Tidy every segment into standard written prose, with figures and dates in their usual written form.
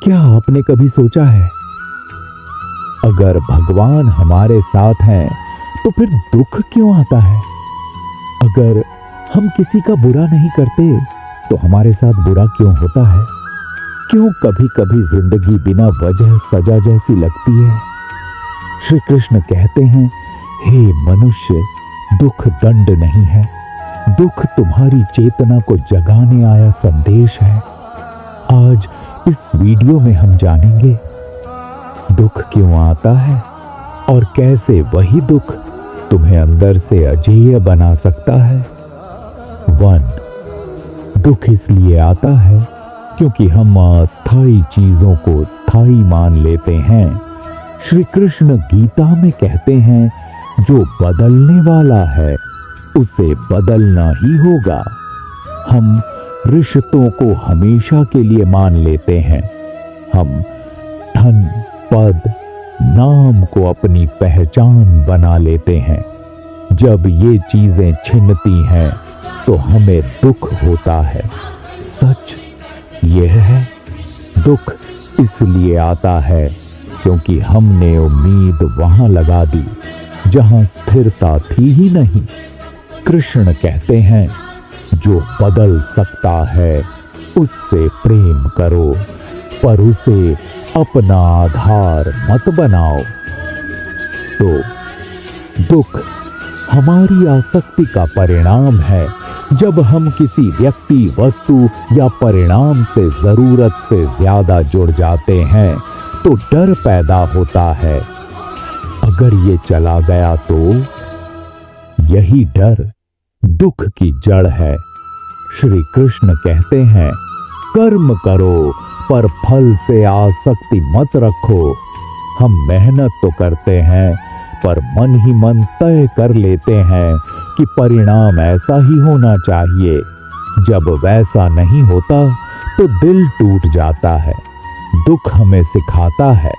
क्या आपने कभी सोचा है, अगर भगवान हमारे साथ हैं तो फिर दुख क्यों आता है? अगर हम किसी का बुरा नहीं करते तो हमारे साथ बुरा क्यों होता है? क्यों कभी कभी जिंदगी बिना वजह सजा जैसी लगती है? श्री कृष्ण कहते हैं, हे मनुष्य, दुख दंड नहीं है, दुख तुम्हारी चेतना को जगाने आया संदेश है। आज इस वीडियो में हम जानेंगे दुख क्यों आता है और कैसे वही दुख तुम्हें अंदर से अजेय बना सकता है। 1. दुख इसलिए आता है क्योंकि हम अस्थायी चीजों को स्थायी मान लेते हैं। श्री कृष्ण गीता में कहते हैं, जो बदलने वाला है उसे बदलना ही होगा। हम रिश्तों को हमेशा के लिए मान लेते हैं। हम धन, पद, नाम को अपनी पहचान बना लेते हैं। जब ये चीजें छिनती हैं तो हमें दुख होता है। सच यह है, दुख इसलिए आता है क्योंकि हमने उम्मीद वहां लगा दी जहां स्थिरता थी ही नहीं। कृष्ण कहते हैं, जो बदल सकता है उससे प्रेम करो, पर उसे अपना आधार मत बनाओ। तो दुख हमारी आसक्ति का परिणाम है। जब हम किसी व्यक्ति, वस्तु या परिणाम से जरूरत से ज्यादा जुड़ जाते हैं तो डर पैदा होता है। अगर ये चला गया तो यही डर दुख की जड़ है। श्री कृष्ण कहते हैं, कर्म करो पर फल से आसक्ति मत रखो। हम मेहनत तो करते हैं पर मन ही मन तय कर लेते हैं कि परिणाम ऐसा ही होना चाहिए। जब वैसा नहीं होता तो दिल टूट जाता है। दुख हमें सिखाता है,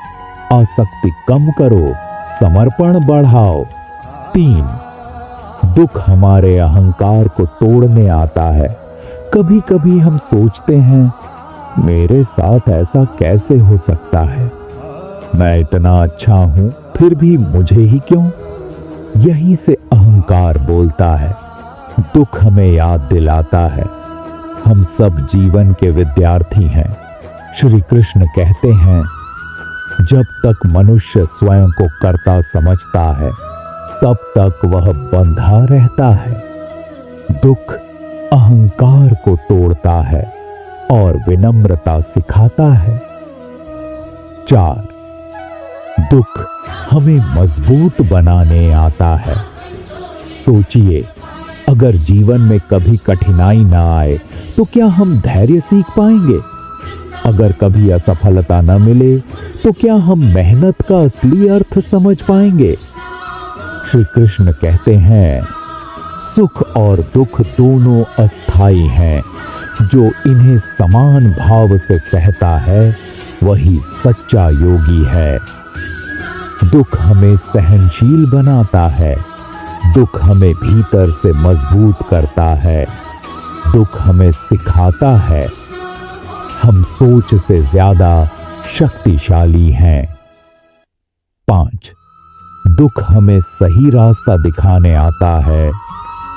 आसक्ति कम करो, समर्पण बढ़ाओ। 3. दुख हमारे अहंकार को तोड़ने आता है। कभी कभी हम सोचते हैं, मेरे साथ ऐसा कैसे हो सकता है? मैं इतना अच्छा हूं फिर भी मुझे ही क्यों? यहीं से अहंकार बोलता है। दुख हमें याद दिलाता है, हम सब जीवन के विद्यार्थी हैं। श्री कृष्ण कहते हैं, जब तक मनुष्य स्वयं को कर्ता समझता है तब तक वह बंधा रहता है। दुख अहंकार को तोड़ता है और विनम्रता सिखाता है। 4. दुख हमें मजबूत बनाने आता है। सोचिए, अगर जीवन में कभी कठिनाई ना आए तो क्या हम धैर्य सीख पाएंगे? अगर कभी असफलता न मिले तो क्या हम मेहनत का असली अर्थ समझ पाएंगे? श्री कृष्ण कहते हैं, सुख और दुख दोनों अस्थाई हैं। जो इन्हें समान भाव से सहता है वही सच्चा योगी है। दुख हमें सहनशील बनाता है। दुख हमें भीतर से मजबूत करता है। दुख हमें सिखाता है, हम सोच से ज्यादा शक्तिशाली हैं। 5. दुख हमें सही रास्ता दिखाने आता है।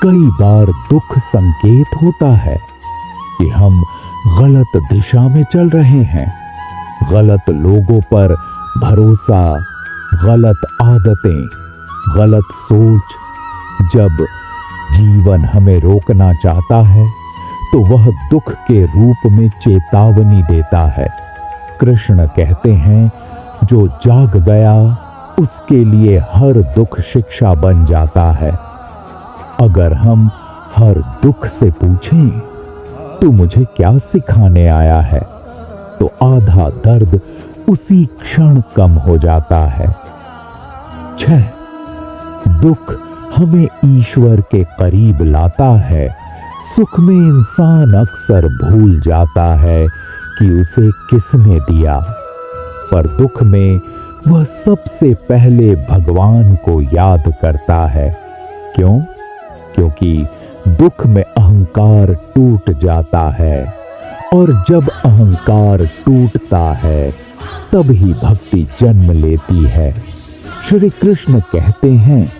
कई बार दुख संकेत होता है कि हम गलत दिशा में चल रहे हैं। गलत लोगों पर भरोसा, गलत आदतें, गलत सोच। जब जीवन हमें रोकना चाहता है तो वह दुख के रूप में चेतावनी देता है। कृष्ण कहते हैं, जो जाग गया उसके लिए हर दुख शिक्षा बन जाता है। अगर हम हर दुख से पूछें, तू मुझे क्या सिखाने आया है, तो आधा दर्द उसी क्षण कम हो जाता है। 6. दुख हमें ईश्वर के करीब लाता है। सुख में इंसान अक्सर भूल जाता है कि उसे किसने दिया, पर दुख में वह सबसे पहले भगवान को याद करता है। क्यों? क्योंकि दुख में अहंकार टूट जाता है और जब अहंकार टूटता है तब ही भक्ति जन्म लेती है। श्री कृष्ण कहते हैं,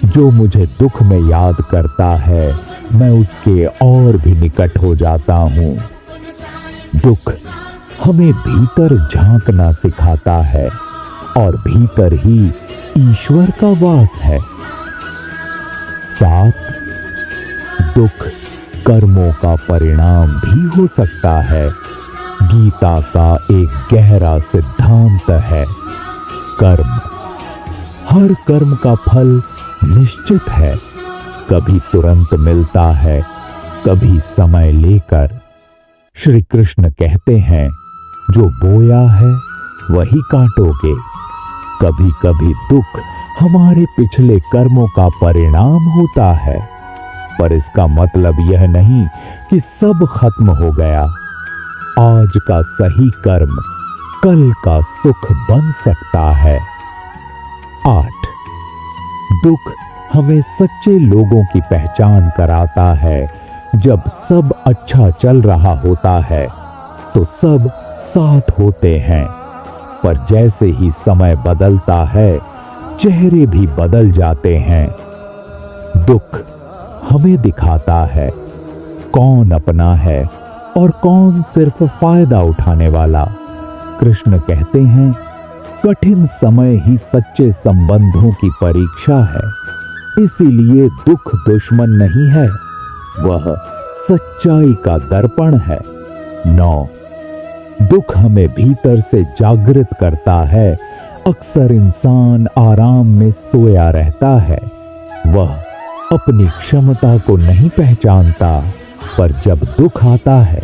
जो मुझे दुख में याद करता है मैं उसके और भी निकट हो जाता हूं। दुख हमें भीतर झांकना सिखाता है और भीतर ही ईश्वर का वास है। 7, दुख कर्मों का परिणाम भी हो सकता है। गीता का एक गहरा सिद्धांत है, कर्म। हर कर्म का फल निश्चित है, कभी तुरंत मिलता है, कभी समय लेकर। श्री कृष्ण कहते हैं, जो बोया है वही काटोगे। कभी कभी दुख हमारे पिछले कर्मों का परिणाम होता है, पर इसका मतलब यह नहीं कि सब खत्म हो गया। आज का सही कर्म कल का सुख बन सकता है। 8, दुख हमें सच्चे लोगों की पहचान कराता है। जब सब अच्छा चल रहा होता है तो सब साथ होते हैं, पर जैसे ही समय बदलता है चेहरे भी बदल जाते हैं। दुख हमें दिखाता है कौन अपना है और कौन सिर्फ फायदा उठाने वाला। कृष्ण कहते हैं, कठिन समय ही सच्चे संबंधों की परीक्षा है, इसीलिए दुख दुश्मन नहीं है, वह सच्चाई का दर्पण है। 9, दुख हमें भीतर से जागृत करता है। अक्सर इंसान आराम में सोया रहता है, वह अपनी क्षमता को नहीं पहचानता, पर जब दुख आता है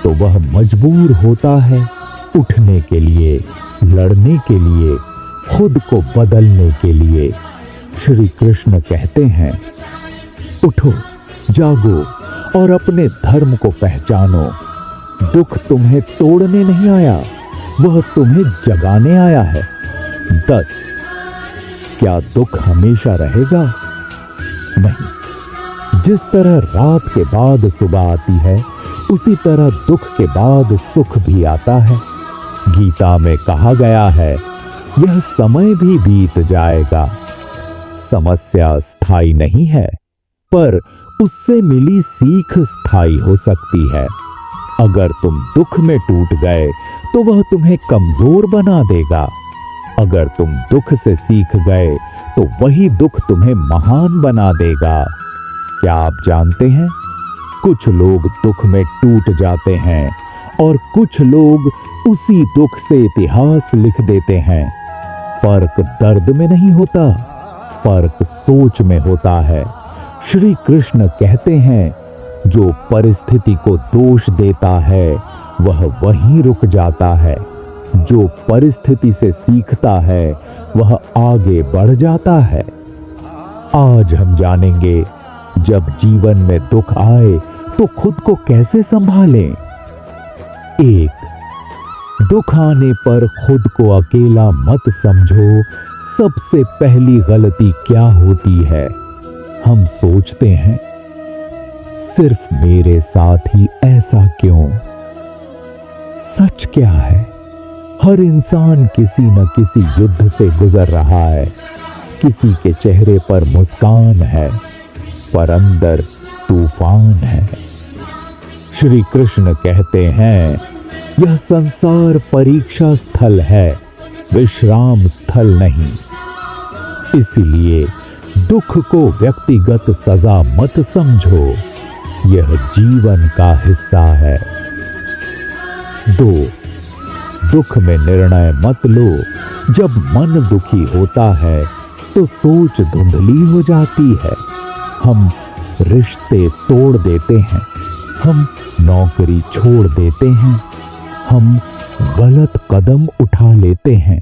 तो वह मजबूर होता है उठने के लिए, लड़ने के लिए, खुद को बदलने के लिए। श्री कृष्ण कहते हैं, उठो, जागो और अपने धर्म को पहचानो। दुख तुम्हें तोड़ने नहीं आया, वह तुम्हें जगाने आया है। 10, क्या दुख हमेशा रहेगा? नहीं। जिस तरह रात के बाद सुबह आती है, उसी तरह दुख के बाद सुख भी आता है। गीता में कहा गया है, यह समय भी बीत जाएगा। समस्या स्थायी नहीं है, पर उससे मिली सीख स्थायी हो सकती है। अगर तुम दुख में टूट गए तो वह तुम्हें कमजोर बना देगा। अगर तुम दुख से सीख गए तो वही दुख तुम्हें महान बना देगा। क्या आप जानते हैं, कुछ लोग दुख में टूट जाते हैं और कुछ लोग उसी दुख से इतिहास लिख देते हैं। फर्क दर्द में नहीं होता, फर्क सोच में होता है। श्री कृष्ण कहते हैं, जो परिस्थिति को दोष देता है वह वहीं रुक जाता है, जो परिस्थिति से सीखता है वह आगे बढ़ जाता है। आज हम जानेंगे, जब जीवन में दुख आए तो खुद को कैसे संभालें। 1, दुख आने पर खुद को अकेला मत समझो। सबसे पहली गलती क्या होती है? हम सोचते हैं, सिर्फ मेरे साथ ही ऐसा क्यों? सच क्या है? हर इंसान किसी न किसी युद्ध से गुजर रहा है। किसी के चेहरे पर मुस्कान है, पर अंदर तूफान है। श्री कृष्ण कहते हैं, यह संसार परीक्षा स्थल है, विश्राम स्थल नहीं। इसलिए दुख को व्यक्तिगत सजा मत समझो, यह जीवन का हिस्सा है। 2, दुख में निर्णय मत लो। जब मन दुखी होता है तो सोच धुंधली हो जाती है। हम रिश्ते तोड़ देते हैं, हम नौकरी छोड़ देते हैं, हम गलत कदम उठा लेते हैं।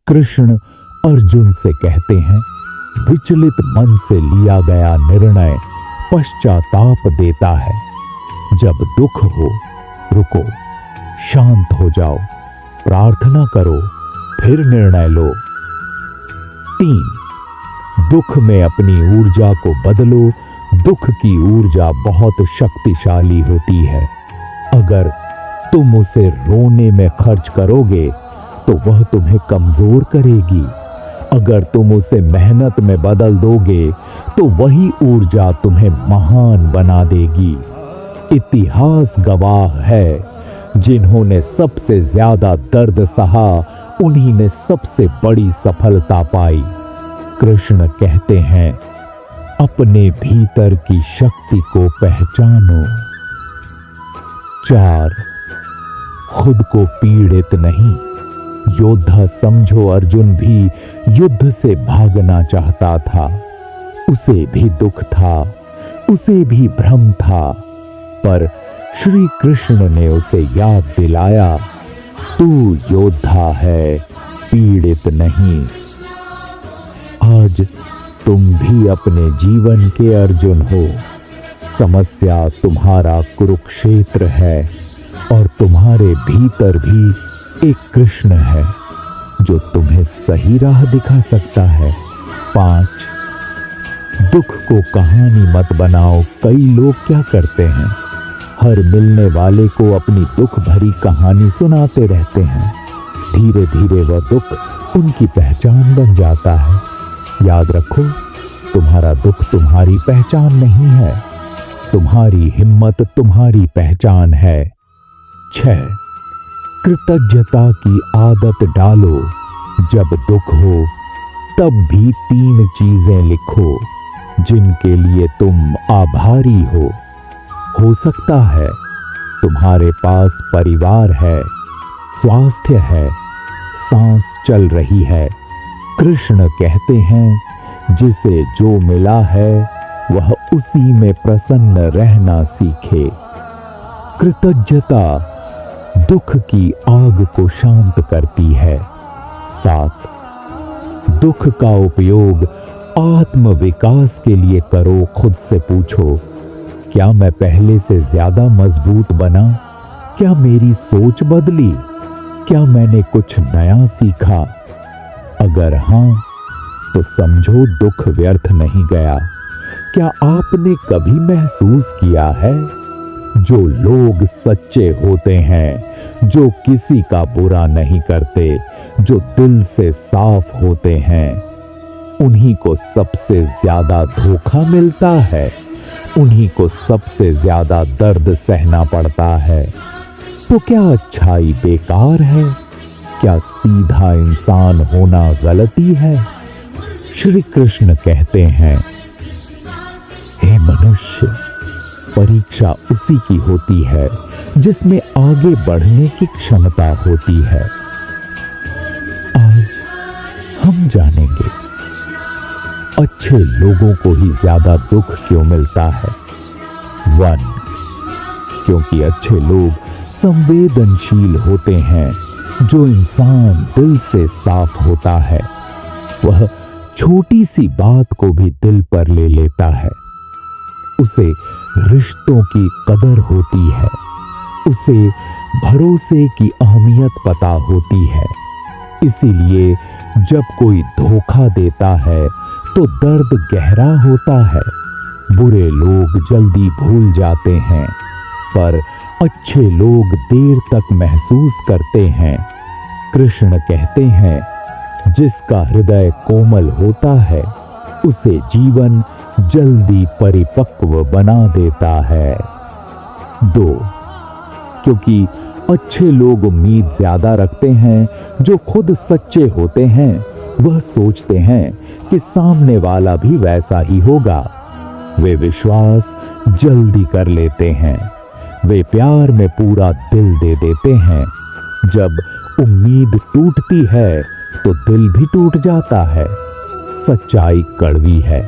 कृष्ण अर्जुन से कहते हैं, विचलित मन से लिया गया निर्णय पश्चाताप देता है। जब दुख हो, रुको, शांत हो जाओ, प्रार्थना करो, फिर निर्णय लो। 3, दुख में अपनी ऊर्जा को बदलो। दुख की ऊर्जा बहुत शक्तिशाली होती है। अगर तुम उसे रोने में खर्च करोगे तो वह तुम्हें कमजोर करेगी। अगर तुम उसे मेहनत में बदल दोगे तो वही ऊर्जा तुम्हें महान बना देगी। इतिहास गवाह है, जिन्होंने सबसे ज्यादा दर्द सहा उन्हीं ने सबसे बड़ी सफलता पाई। कृष्ण कहते हैं, अपने भीतर की शक्ति को पहचानो। 4. खुद को पीड़ित नहीं। योद्धा समझो अर्जुन भी युद्ध से भागना चाहता था। उसे भी दुख था, उसे भी भ्रम था, पर श्री कृष्ण ने उसे याद दिलाया, तू योद्धा है, पीड़ित नहीं। आज तुम भी अपने जीवन के अर्जुन हो। समस्या तुम्हारा कुरुक्षेत्र है और तुम्हारे भीतर भी एक कृष्ण है जो तुम्हें सही राह दिखा सकता है। 5. दुख को कहानी मत बनाओ। कई लोग क्या करते हैं, हर मिलने वाले को अपनी दुख भरी कहानी सुनाते रहते हैं। धीरे धीरे वह दुख उनकी पहचान बन जाता है। याद रखो, तुम्हारा दुख तुम्हारी पहचान नहीं है, तुम्हारी हिम्मत तुम्हारी पहचान है। 6. कृतज्ञता की आदत डालो। जब दुख हो तब भी 3 चीजें लिखो जिनके लिए तुम आभारी हो। हो सकता है तुम्हारे पास परिवार है, स्वास्थ्य है, सांस चल रही है। कृष्ण कहते हैं, जिसे जो मिला है वह उसी में प्रसन्न रहना सीखे। कृतज्ञता दुख की आग को शांत करती है। 7. दुख का उपयोग आत्म विकास के लिए करो। खुद से पूछो, क्या मैं पहले से ज्यादा मजबूत बना? क्या मेरी सोच बदली? क्या मैंने कुछ नया सीखा? अगर हां, तो समझो दुख व्यर्थ नहीं गया। क्या आपने कभी महसूस किया है, जो लोग सच्चे होते हैं, जो किसी का बुरा नहीं करते, जो दिल से साफ होते हैं, उन्हीं को सबसे ज्यादा धोखा मिलता है, उन्हीं को सबसे ज्यादा दर्द सहना पड़ता है। तो क्या अच्छाई बेकार है? क्या सीधा इंसान होना गलती है? श्री कृष्ण कहते हैं, हे मनुष्य, परीक्षा उसी की होती है जिसमें आगे बढ़ने की क्षमता होती है। आज हम जानेंगे अच्छे लोगों को ही ज्यादा दुख क्यों मिलता है। 1. क्योंकि अच्छे लोग संवेदनशील होते हैं। जो इंसान दिल से साफ होता है, वह छोटी सी बात को भी दिल पर ले लेता है। उसे रिश्तों की कदर होती है, उसे भरोसे की अहमियत पता होती है। इसीलिए जब कोई धोखा देता है तो दर्द गहरा होता है। बुरे लोग जल्दी भूल जाते हैं, पर अच्छे लोग देर तक महसूस करते हैं। कृष्ण कहते हैं, जिसका हृदय कोमल होता है, उसे जीवन जल्दी परिपक्व बना देता है। 2. क्योंकि अच्छे लोग उम्मीद ज्यादा रखते हैं। जो खुद सच्चे होते हैं, वह सोचते हैं कि सामने वाला भी वैसा ही होगा। वे विश्वास जल्दी कर लेते हैं, वे प्यार में पूरा दिल दे देते हैं। जब उम्मीद टूटती है तो दिल भी टूट जाता है। सच्चाई कड़वी है,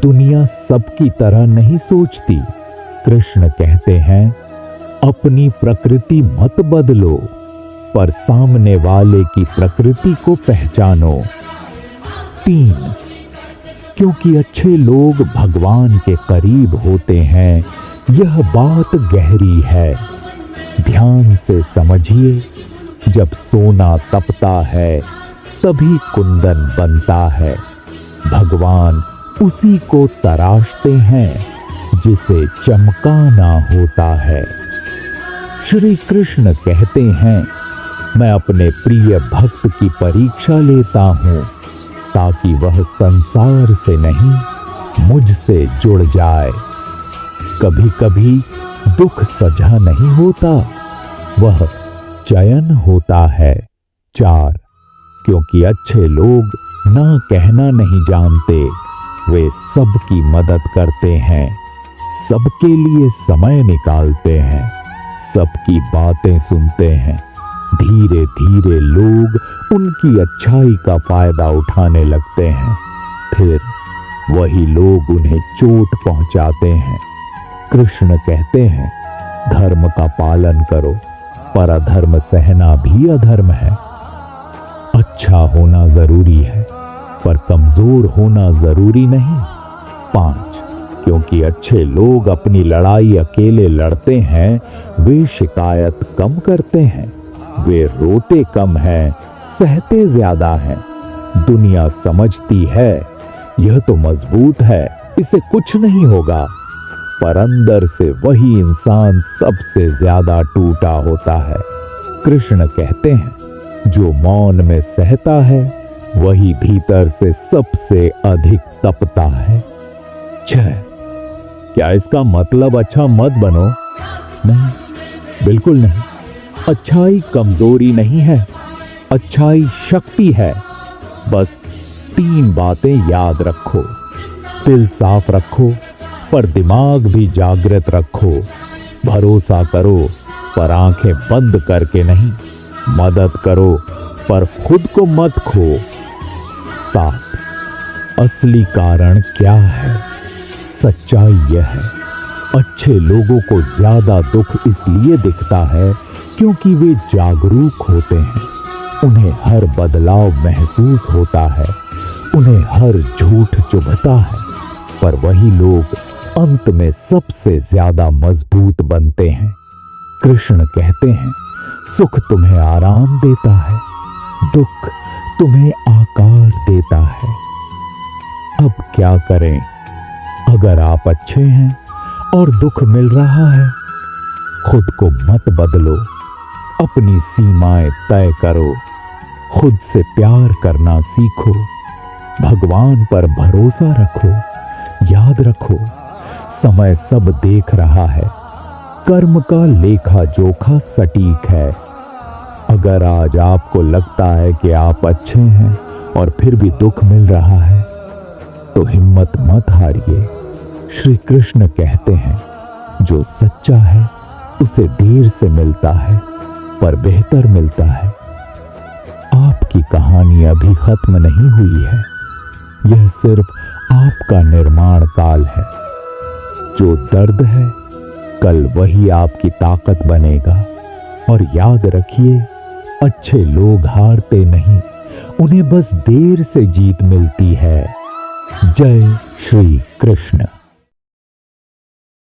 दुनिया सबकी तरह नहीं सोचती। कृष्ण कहते हैं, अपनी प्रकृति मत बदलो, पर सामने वाले की प्रकृति को पहचानो। 3. क्योंकि अच्छे लोग भगवान के करीब होते हैं। यह बात गहरी है, ध्यान से समझिए। जब सोना तपता है, तभी कुंदन बनता है। भगवान उसी को तराशते हैं जिसे चमकाना होता है। श्री कृष्ण कहते हैं, मैं अपने प्रिय भक्त की परीक्षा लेता हूं ताकि वह संसार से नहीं मुझसे जुड़ जाए। कभी कभी दुख सजा नहीं होता, वह चयन होता है। 4, क्योंकि अच्छे लोग ना कहना नहीं जानते, वे सबकी मदद करते हैं, सबके लिए समय निकालते हैं, सबकी बातें सुनते हैं। धीरे धीरे लोग उनकी अच्छाई का फायदा उठाने लगते हैं, फिर वही लोग उन्हें चोट पहुंचाते हैं। कृष्ण कहते हैं, धर्म का पालन करो, पर अधर्म सहना भी अधर्म है। अच्छा होना जरूरी है, पर कमजोर होना जरूरी नहीं। 5, क्योंकि अच्छे लोग अपनी लड़ाई अकेले लड़ते हैं, वे शिकायत कम करते हैं, वे रोते कम हैं, सहते ज्यादा हैं। दुनिया समझती है यह तो मजबूत है, इसे कुछ नहीं होगा, पर अंदर से वही इंसान सबसे ज्यादा टूटा होता है। कृष्ण कहते हैं, जो मौन में सहता है वही भीतर से सबसे अधिक तपता है। 6, क्या इसका मतलब अच्छा मत बनो? नहीं, बिल्कुल नहीं। अच्छाई कमजोरी नहीं है, अच्छाई शक्ति है। बस 3 बातें याद रखो। दिल साफ रखो, पर दिमाग भी जागृत रखो। भरोसा करो, पर आंखें बंद करके नहीं। मदद करो, पर खुद को मत खो। 7, असली कारण क्या है? सच्चाई यह है, अच्छे लोगों को ज्यादा दुख इसलिए दिखता है क्योंकि वे जागरूक होते हैं। उन्हें हर बदलाव महसूस होता है, उन्हें हर झूठ चुभता है, पर वही लोग अंत में सबसे ज्यादा मजबूत बनते हैं। कृष्ण कहते हैं, सुख तुम्हें आराम देता है, दुख तुम्हें आकार देता है। अब क्या करें? अगर आप अच्छे हैं और दुख मिल रहा है, खुद को मत बदलो, अपनी सीमाएं तय करो, खुद से प्यार करना सीखो, भगवान पर भरोसा रखो। याद रखो, समय सब देख रहा है, कर्म का लेखा जोखा सटीक है। अगर आज आपको लगता है कि आप अच्छे हैं और फिर भी दुख मिल रहा है, तो हिम्मत मत हारिए। श्री कृष्ण कहते हैं, जो सच्चा है उसे देर से मिलता है, पर बेहतर मिलता है। आपकी कहानी अभी खत्म नहीं हुई है, यह सिर्फ आपका निर्माण काल है। जो दर्द है, कल वही आपकी ताकत बनेगा। और याद रखिए, अच्छे लोग हारते नहीं, उन्हें बस देर से जीत मिलती है। जय श्री कृष्ण।